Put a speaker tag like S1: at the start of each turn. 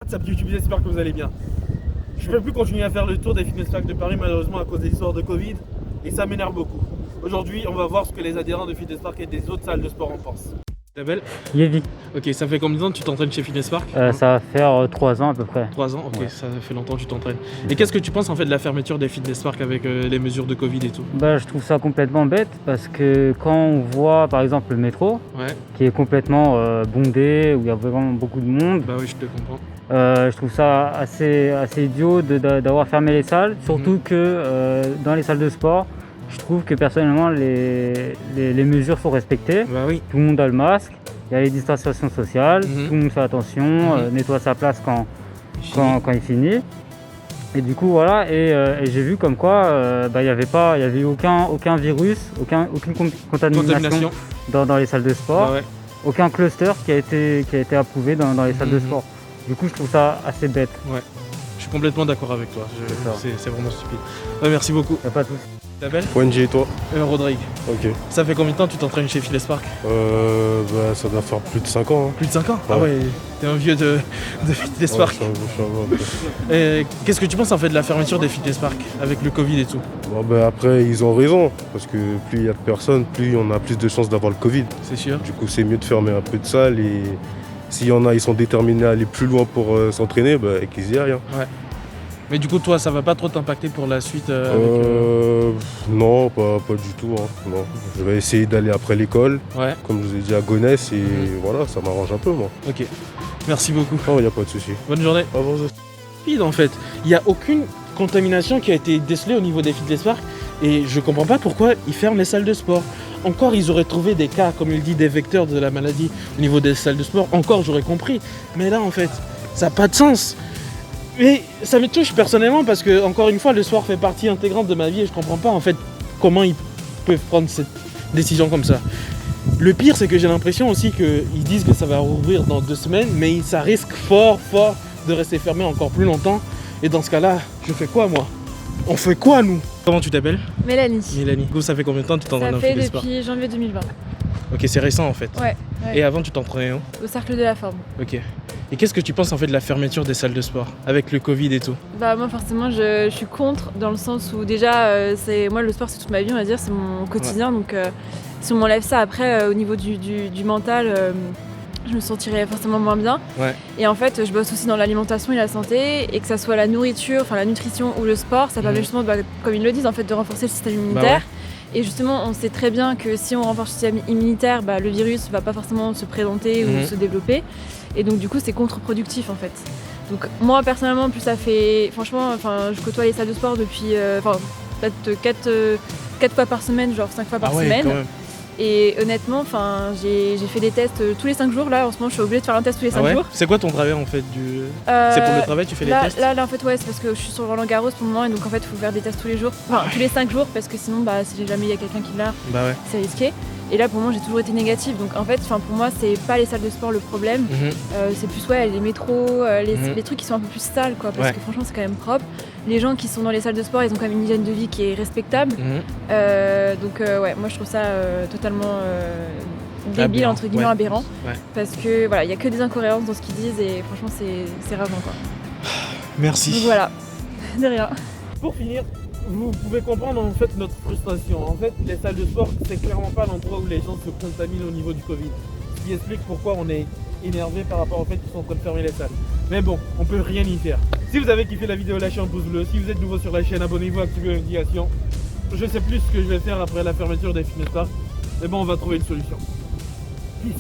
S1: WhatsApp YouTube, j'espère que vous allez bien. Je ne peux plus continuer à faire le tour des fitness parks de Paris malheureusement à cause des histoires de Covid et ça m'énerve beaucoup. Aujourd'hui, on va voir ce que les adhérents de fitness park et des autres salles de sport en pensent. Tu t'appelles
S2: Yévi.
S1: Ok, ça fait combien de temps que tu t'entraînes chez Fitness Park
S2: Ça va faire 3 ans à peu près.
S1: 3 ans, ok,
S2: Ouais.
S1: ça fait longtemps que tu t'entraînes. Et qu'est-ce que tu penses en fait de la fermeture des fitness parks avec les mesures de Covid et tout?
S2: Je trouve ça complètement bête parce que quand on voit par exemple le métro
S1: Ouais,
S2: qui est complètement bondé, où il y a vraiment beaucoup de monde,
S1: bah oui, je te comprends.
S2: je trouve ça assez idiot d'avoir fermé les salles. Surtout que dans les salles de sport, je trouve que personnellement les mesures sont respectées.
S1: Bah oui.
S2: Tout le monde a le masque, il y a les distanciations sociales,
S1: Mhm.
S2: tout le monde fait attention, nettoie sa place quand il finit. Et du coup voilà, et j'ai vu comme quoi il n'y avait aucun virus, aucune contamination dans les salles de sport,
S1: Bah ouais.
S2: aucun cluster qui a été approuvé dans les salles de sport. Du coup je trouve ça assez bête.
S1: Ouais, je suis complètement d'accord avec toi, c'est vraiment stupide. Ouais, merci beaucoup.
S2: Y a pas de souci.
S1: Tu t'appelles
S3: Wendy et toi?
S1: Rodrigue.
S3: Ok.
S1: Ça fait combien de temps que tu t'entraînes chez Fitness Park?
S3: Ça doit faire plus de 5 ans. Hein.
S1: Plus de 5 ans?
S3: Ouais.
S1: Ah ouais, t'es un vieux de Fitness Park.
S3: Je suis un peu.
S1: Qu'est-ce que tu penses en fait de la fermeture des Fitness Park avec le Covid et tout?
S3: Après, ils ont raison, parce que plus il y a de personnes, plus on a plus de chances d'avoir le Covid.
S1: C'est sûr.
S3: Du coup, c'est mieux de fermer un peu de salles et s'il y en a, ils sont déterminés à aller plus loin pour s'entraîner, et qu'ils y aillent. Hein.
S1: Ouais. Mais du coup, toi, ça va pas trop t'impacter pour la suite
S3: Non, pas du tout. Hein. Non. Je vais essayer d'aller après l'école,
S1: Ouais,
S3: comme je vous ai dit à Gonesse, et voilà, ça m'arrange un peu, moi.
S1: ok. Merci beaucoup.
S3: Non, il n'y a pas de souci.
S1: Bonne journée.
S3: Au revoir.
S1: Rapide, en fait. Il n'y a aucune contamination qui a été décelée au niveau des fitness parks et je comprends pas pourquoi ils ferment les salles de sport. Encore, ils auraient trouvé des cas, comme il dit, des vecteurs de la maladie au niveau des salles de sport. Encore, j'aurais compris. Mais là, en fait, ça n'a pas de sens. Mais ça me touche personnellement parce que, encore une fois, le sport fait partie intégrante de ma vie et je comprends pas, en fait, comment ils peuvent prendre cette décision comme ça. Le pire, c'est que j'ai l'impression aussi qu'ils disent que ça va rouvrir dans 2 semaines, mais ça risque fort de rester fermé encore plus longtemps. Et dans ce cas-là, je fais quoi, moi? On fait quoi, nous? Comment tu t'appelles?
S4: Mélanie.
S1: Mélanie. Du coup, ça fait combien de temps que tu t'entraînes
S4: Ça
S1: dans
S4: fait
S1: le sport?
S4: depuis janvier 2020.
S1: Ok, c'est récent en fait.
S4: Ouais.
S1: Et avant, tu t'entraînais où?
S4: Au cercle de la forme.
S1: Ok. Et qu'est-ce que tu penses en fait de la fermeture des salles de sport avec le Covid et tout?
S4: Bah moi forcément je suis contre dans le sens où déjà moi le sport c'est toute ma vie on va dire, c'est mon quotidien donc si on m'enlève ça après au niveau du mental je me sentirais forcément moins bien.
S1: Ouais.
S4: Et en fait je bosse aussi dans l'alimentation et la santé et que ça soit la nourriture, enfin la nutrition ou le sport, ça permet justement comme ils le disent en fait de renforcer le système immunitaire. Et justement, on sait très bien que si on renforce le système immunitaire, le virus ne va pas forcément se présenter ou se développer. Et donc, du coup, c'est contre-productif en fait. Donc, moi personnellement, plus ça fait. Franchement, je côtoie les salles de sport depuis peut-être 4 fois par semaine, genre 5 fois par semaine.
S1: Quand même.
S4: Et honnêtement, j'ai fait des tests tous les 5 jours. Là, en ce moment, je suis obligée de faire un test tous les 5 jours.
S1: C'est quoi ton travail en fait C'est pour le travail, tu fais les tests?
S4: Là, en fait, ouais, c'est parce que je suis sur Roland Garros pour le moment et donc en fait, il faut faire des tests tous les jours. Enfin, tous les 5 jours parce que sinon, si jamais il y a quelqu'un qui l'a,
S1: Bah ouais.
S4: c'est risqué. Et là, pour moi, j'ai toujours été négative. Donc en fait, pour moi, c'est pas les salles de sport le problème. C'est plus les métros, les trucs qui sont un peu plus sales, quoi. Parce que franchement, c'est quand même propre. Les gens qui sont dans les salles de sport, ils ont quand même une hygiène de vie qui est respectable. Donc moi, je trouve ça totalement débile, entre guillemets, aberrant. Ouais. Parce que voilà, il y a que des incohérences dans ce qu'ils disent et franchement, c'est ravant, quoi.
S1: Merci.
S4: Donc voilà, de rien.
S1: Pour finir, vous pouvez comprendre en fait notre frustration. En fait, les salles de sport, c'est clairement pas l'endroit où les gens se contaminent au niveau du Covid. Ce qui explique pourquoi on est énervé par rapport au fait qu'ils sont en train de fermer les salles. Mais bon, on peut rien y faire. Si vous avez kiffé la vidéo, lâchez un pouce bleu. Si vous êtes nouveau sur la chaîne, abonnez-vous, activez les notifications. Je sais plus ce que je vais faire après la fermeture des fitness parks. Mais bon, on va trouver une solution. Peace.